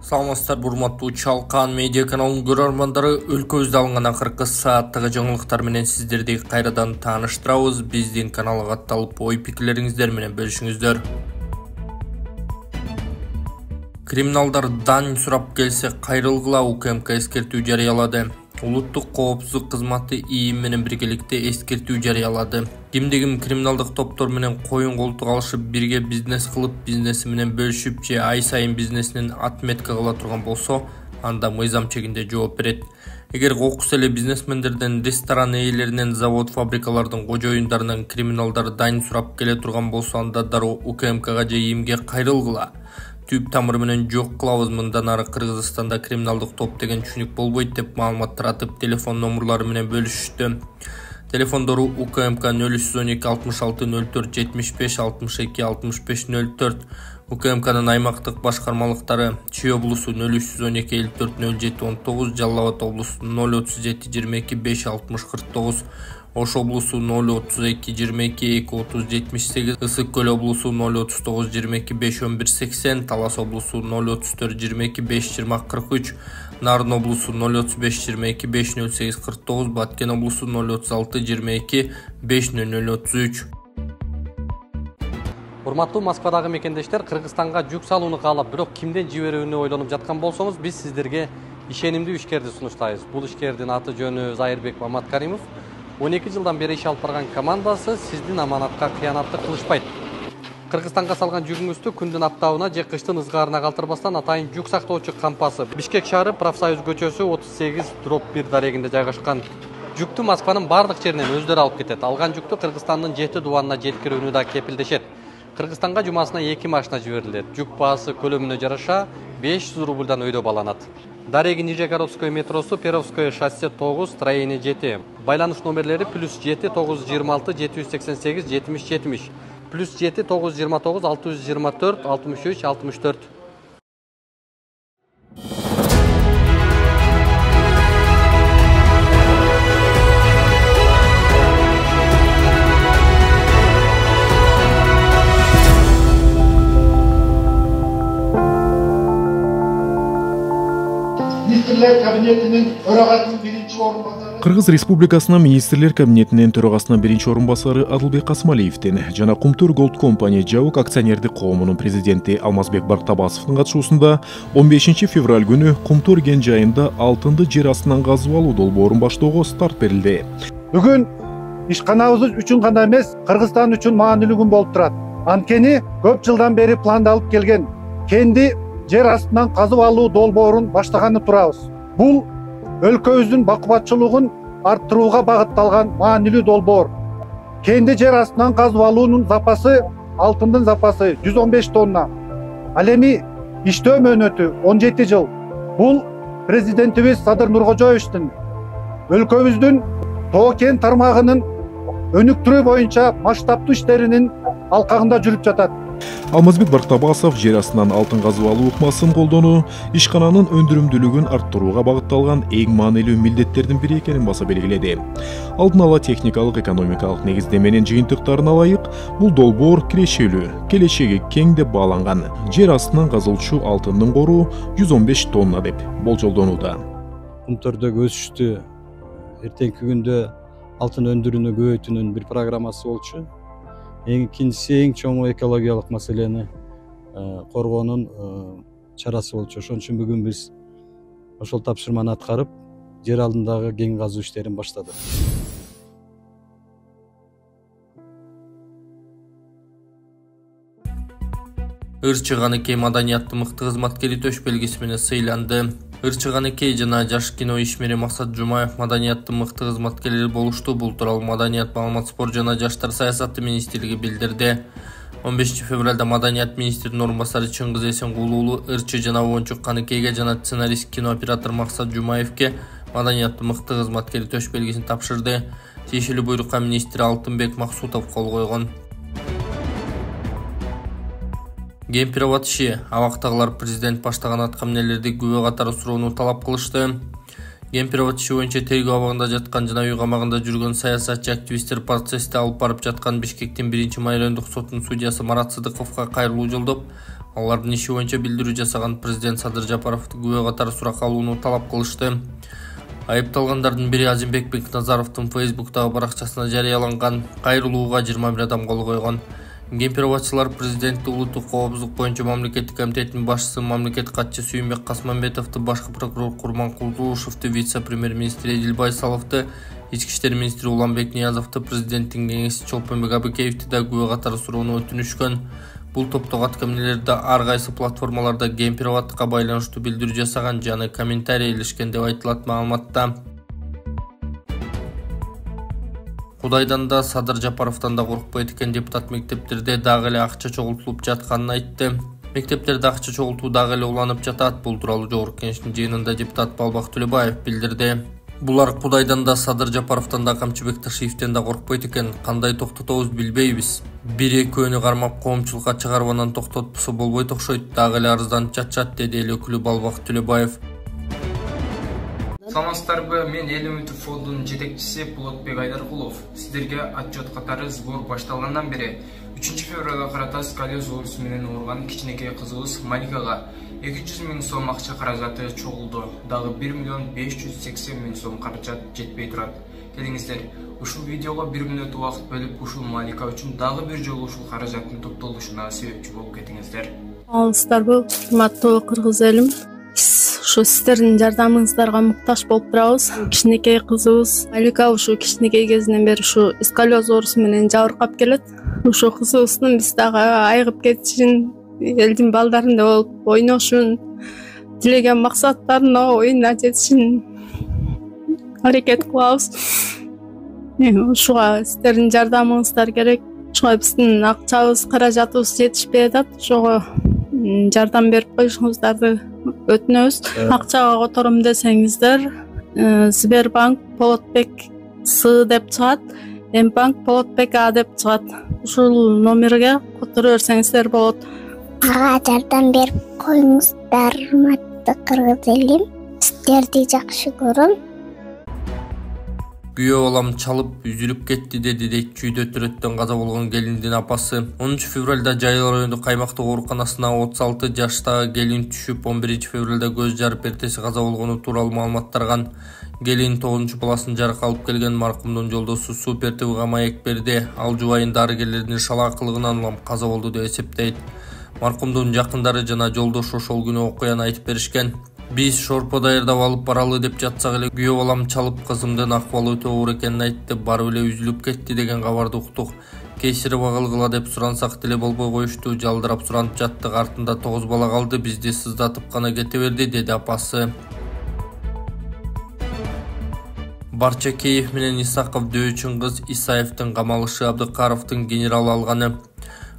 Саламатсыздар, урматтуу Чалкан медиа каналынын көрөрмандары, өлкөбүздө алынган акыркы сааттагы жаңылыктар менен сиздерди кайрадан тааныштырабыз. Биздин каналга катталып, ой-пикирлериңиздер менен бөлүшүңүздөр. Криминалдар дань сурап келсе кайрылгыла УКМК эскертүү жарыялады. Улуттук коопсуздук кызматы ИИМ менен биргеликте эскертүү жарыялады. Кимде-ким криминалдык топтор менен коюн колтук алышып, бирге бизнес кылып, бизнеси менен бөлүшүп же ай сайын бизнесинин отметка кыла турган болсо, анда мыйзам чегинде жооп берет. Эгер кокус эле бизнесмендерден, ресторан ээлеринен, завод, фабрикалардын кожоюндарынан криминалдар дань сурап келе турган болсо, анда дароо УКМКга же ИИМге кайрылгыла. Түп тамыры менен жок кылабыз, мындан ары Кыргызстанда криминалдык топ деген түшүнүк болбойт деп маалымат таратып, телефон номерлары менен бөлүшүштү. Телефондору УКМК 0312 66 04 75 62 65 04, УКМКнын аймактык башкармалыктары Чүй облусу 0312 54 07 19, Жалал Абад облусу 037 22 5 60 49, Ош облусу 032 22 2 30 78, Ысык Көл облусу 039 22 5 11 80, Талас облусу 034 22 5 20 43, Нарын облусу 035 22 5 08 49, Баткен облусу 036 22 5 00 33. Урматтуу Москвадагы мекендештер, Кыргызстанга жүк салууну каалап, бирок кимден жиберүүнү ойлонуп жаткан болсоңуз, биз сиздерге ишенимдүү ишкерди сунуштайбыз. Бул ишкердин аты жөнү Зайырбек Маматкаримов. 12 жылдан бери иш алып барган командасы сиздин аманатка кыянатты кылышпайт. Кыргызстанга салган жүгүңүздү күндүн аптабына же кыштын ызгаарына калтырбастан атайын жүк сактоочу кампасы Бишкек шаары Профсоюз көчөсү 38/1 дарегинде жайгашкан. Жүктү Москванын бардык жеринен өздөрү алып кетет. Алган жүктү Кыргызстандын 7 дубанына жеткирүүнү да кепилдешет. Кыргызстанга жумасына 2 машина жиберилет. Жүк баасы көлөмүнө жараша 500 рубльдан өйдө баланат. Дареги Нижегородское метросу, Перовское шоссе 9, строение 7. Байланыш номерлери +7 926 788 70 70, +7 929 624 63 64. Кыргыз Республикасынын Министрлер кабинетинин төрагасынын биринчи орун басары Адылбек Касмалиевдин жана Кумтөр Голд Компания жабык акционердик коомунун президенти Алмазбек Бартабасовдун катышуусунда 15 февраль күнү Кумтөр кен жайында алтынды жер астынан казып алуу долбоорун баштоого старт берилди. Бүгүн ишканабыз үчүн гана эмес, Кыргызстан үчүн маанилүү күн болуп турат. Анткени көп жылдан бери пландалып келген кенди жер астынан казып алуу долбоорун баштаганы турабыз. Бул өлкөбүздүн бакубатчылыгын арттырууга багытталган маанилүү долбоор. Кенди жер астынан казып алуунун запасы, алтындын запасы 115 тонна. Ал эми иштөө мөөнөтү 17 жыл. Бул президентибиз Садыр Нуркожоевичтин өлкөбүздүн тоо кен тармагынын өнүктүрүү боюнча масштабтуу иштеринин алкагында жүрүп жатат. Алмазбек Бартабасов жер астынан алтын казып алуу ыкмасын колдонуу ишкананын өндүрүмдүүлүгүн арттырууга багытталган эң маанилүү милдеттердин бири экенин баса белгиледи. Алдын ала техникалык экономикалык негиздеменин жыйынтыктарына ылайык, бул долбоор кирешелүү, келечеги кең деп бааланган. Жер астынан казылчу алтындын кору 115 тонна деп болжолдонууда. Кумтөрдөгү өсүштү эртеңки күндө алтын өндүрүүнү көбөйтүүнүн бир программасы болчу. Экинчиси эң чоң экологиялык маселени коргоонун чарасы болчу. Ошон үчүн бүгүн биз ошол тапшырманы аткарып, жер алдындагы кен казуу иштерин баштадык. Ырчыганыкей маданияттын мыкты кызматкери төш белгиси менен сыйланды. Ырчыганыкей жана жаш кино ишмери Максат Жумаев маданияттын мыкты кызматкерлери болушту. Бул тууралуу Маданият, маалымат, спорт жана жаштар саясаты министрлиги билдирди. 15 февралда Маданият министринин орун басары Чыңгыз Эсенгул уулу ырчы жана оончук Каныкейге жана сценарист, кинооператор Максат Жумаевке маданияттын мыкты кызматкери төш белгисин тапшырды. Тиешелүү буйрукка министр Алтынбек Максутов кол койгон. Гемпирабад иши абактагылар президент баштаган аткаминелерди күбө катары суроону талап кылышты. Гемпирабад иши боюнча тергөө абагында жаткан жана үй камагында жүргөн саясатчы активисттер процессти алып барып жаткан Бишкектин 1-май райондук сотунун судьясы Марат Сыдыковго кайрылуу жолдоп, Алардын иши боюнча билдирүү жасаган президент Садыр Жапаровду күбө катары суракка алууну талап кылышты. Айыпталгандардын бири Азимбек Бекназаровдун Facebook'тагы баракчасына жарыяланган кайрылууга 21 адам кол койгон. Гемпироватчылар президентти улуттук коопсуздук боюнча мамлекеттик комитетинин башчысы мамлекет катчысы Сүйүнбек Касмамбетовду, башкы прокурор Курманкулдушевду, вице-премьер-министр Эдил Байсаловду, ички иштер министри Уланбек Ниязовду, президенттин кеңешчиси Чолпонбек Абыкеевди да күбө катары суроону өтүнүшкөн. Бул топтогу аткаминелерде ар кайсы платформаларда гемпироваттыкка байланыштуу билдирүү жасаган жана комментарий илишкен деп айтылат маалыматта. Кудайдан да Садыр Жапаровдон да коркпойт экен депутат мектептерде дагы эле акча чогултулуп жатканын айтты. Мектептерде акча чогултуу дагы эле уланып жатат. Бул тууралуу Жогорку Кеңештин жыйынында депутат Балбак Төлөбаев билдирди. Булар Кудайдан да Садыр Жапаровдон да Камчыбек Ташиевден да коркпойт экен. Кандай токтотобуз билбейбиз. Бир-экөөнү кармап коомчулукка чыгарып анан токтотпосо болбойт окшойт. Дагы эле арызданып жатышат, деди эл өкүлү Балбак Төлөбаев. Саламатсыздарбы, мен Эл Үмүтү фондунун жетекчиси Болотбек Айдаркулов. Сиздерге отчет катары сбор башталгандан бери 3 февралга карата сколиоз оорусу менен ооруган кичинекей кызыбыз Маликага 200 000 сом акча каражаты чогулду. Дагы 1 580 000 сом каражат жетпей турат. Келиңиздер, ушул видеого 1 мүнөт убакыт бөлүп ушул Малика үчүн дагы бир жолу ушул каражаттын топтолушуна себепчи болуп кетиңиздер. Алыңыздарбы, урматтуу кыргыз элим. Ушу сиздердин жардамыңыздарга муктаж болуп турабыз. Кичинекей кызыбыз Малика ушу кичинекей кезинен бери ушу сколиоз оорусу менен жабыркап келет. Ушу кызыбыздын биз дагы айыгып кетишин, элдин балдарындай болуп ойношун, тилеген максаттарына оюна жетишин аракет кылабыз. Ушуга сиздердин жардамыңыздар керек. Ушуга биздин акчабыз, каражатыбыз жетишпей атат. Ошого жардам берип коюшуңуздарды өтүнөбүз. Акчага котором десеңиздер, Сбербанк Болотбек С деп чыгат, Мбанк Болотбек А деп чыгат. Ушул номерге которо берсеңиздер болот. Ага жардам берип коюңуздар, урматтуу кыргыз элим. Сиздерди жакшы көрөм. Күйөө балам чалып үзүлүп кетти, деди чүйдө төрөттөн каза болгон келиндин апасы. 10 февралда Жайлар райондук каймактык ооруканасына 36 жаштагы келин түшүп, 11 февралда көз жарып эртеси каза болгону тууралуу маалымат тарган. Келин 9 баласын жаракат алып келген маркумдун жолдосу Супер ТВга маек берди. Ал жубайын дарыгерлердин шалаакылыгынан улам каза болду деп эсептейт. Маркумдун жакындары жана жолдошу ошол күнү окуяны айтып беришкен. Биз шорпо даярдап алып баралы деп жатсак эле күйөө балам чалып кызымдын акыбалы өтө оор экенин айтты. Барып эле үзүлүп кетти деген кабарды уктук. Кесирип агылгыла деп сурансак деле болбой коюшту. Жалдырап суранып жаттык. Артында 9 бала калды. Бизди сыздатып гана кете берди, деди апасы. Барчакеев менен Исаков дөөчүн кыз Исаевдин камалышы Абдыкаровдун генерал алганы.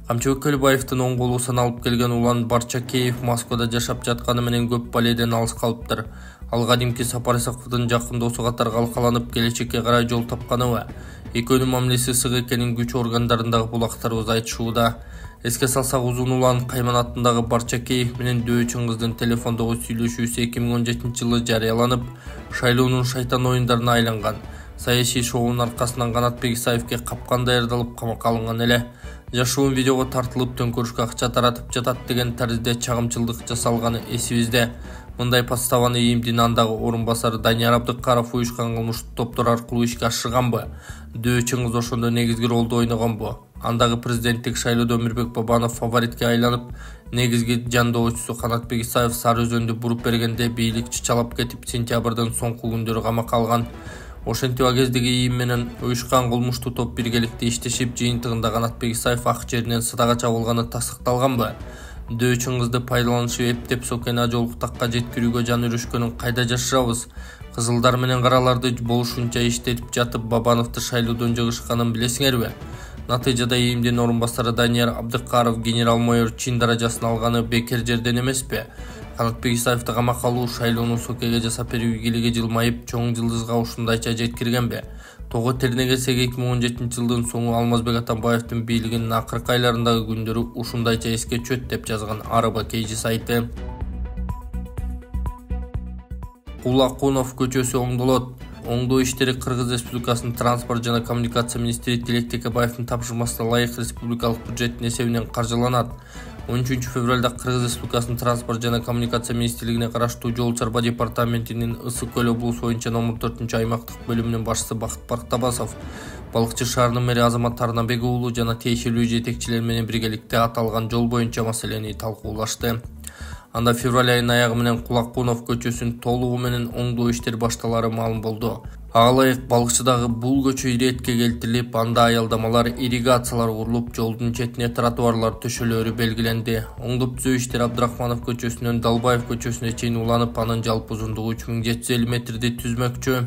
Камчыбек Көлбаевдин оң колу саналып келген Улан Барчакеев Москвада жашап жатканы менен көп баледен алыс калыптыр. Ал кадимки Сапар Исаковдун жакын досу катары калкаланып келечекке карай жол тапканыбы. Экөөнүн мамилеси сыгы экенин күч органдарындагы булактарыбыз айтышууда. Эске салсак, Узун Улан Кайман атындагы Барчакеев менен дөөчүн кыздын телефондогу сүйлөшүүсү 2017 жылы жарыяланып, шайлоонун шайтан оюндарына айланган. Саясий шоунун аркасынан Канатбек Исаевге капкан даярдалып камакка алынган эле. Жашуун видеого тартылып төңкөрүшкө акча таратып жатат деген таризде чагымчылдык жасалганы эсибизде. Мындай подставаны ИИМдин андагы орун басары Данияр Абдыкаров уюшкан кылмыштуу топтор аркылуу ишке ашырганбы? Дөөчүн кыз ошондо негизги ролду ойногонбу? Андагы президенттик шайлоодо Мирбек Бабанов фаворитке айланып, негизги жандоочусу Канатбек Исаев Сары Өзөндү буруп бергенде бийликчи чалап кетип, сентябрдын соңку күндөрү камакка алган. Ошентип кездеги ИИМ менен уюшкан кылмыштуу топ биргеликте иштешип, жыйынтыгында Канатбек Исаев ак жеринен садага чабылганы тастыкталганбы? Дөөчүн кызды пайдаланышып эптеп Сокена жолуктакка жеткирүүгө жан үрүшкөнүн кайда жашырабыз? Кызылдар менен караларды болушунча иштетип жатып, Бабановду шайлоодон жыгышканын билесиңерби? Натыйжада ИИМдин орун басары Данияр Абдыкаров генерал-майор чин даражасын алганы бекер жерден эмеспи? Канатбек Исаевди камакка алуу шайлоону Сокеге жасап берүү ийгилиги жылмайып, чоң жылдызга ушундайча жеткиргенби? Того терине келсек, 2017 жылдын соңу Алмазбек Атамбаевдин бийлигинин акыркы айларындагы күндөрү ушундайча эске түшөт деп жазган Арыба Кейжи сайты. Кулакунов көчөсү оңдолот. оңдоо иштери Кыргыз Республикасынын транспорт жана коммуникация министри Тилек Текебаевдин тапшырмасына ылайык республикалык бюджеттин эсебинен каржыланат. 13 февралда Кыргыз Республикасынын транспорт жана коммуникация министрлигине караштуу Жол чарба департаментинин Ысык көл облусу боюнча номер 4-аймактык бөлүмүнүн башчысы Бакыт Бактабасов, Балыкчы шаарынын мэри Азамат Тарнабек уулу жана тиешелүү жетекчилер менен биргеликте аталган жол боюнча маселени талкуулашты. Анда февраль айынын аягы менен Кулакунов көчөсүн толугу менен оңдоо иштери башталары маалым болду. Ага ылайык Балыкчыдагы бул көчө иретке келтирилип, анда аялдамалар, ирригациялар курулуп, жолдун четине тротуарлар төшөлөрү белгиленди. Оңдоп түзөө иштери Абдрахманов көчөсүнөн Далбаев көчөсүнө чейин уланып, анын жалпы узундугу 3750 метрди түзмөкчү.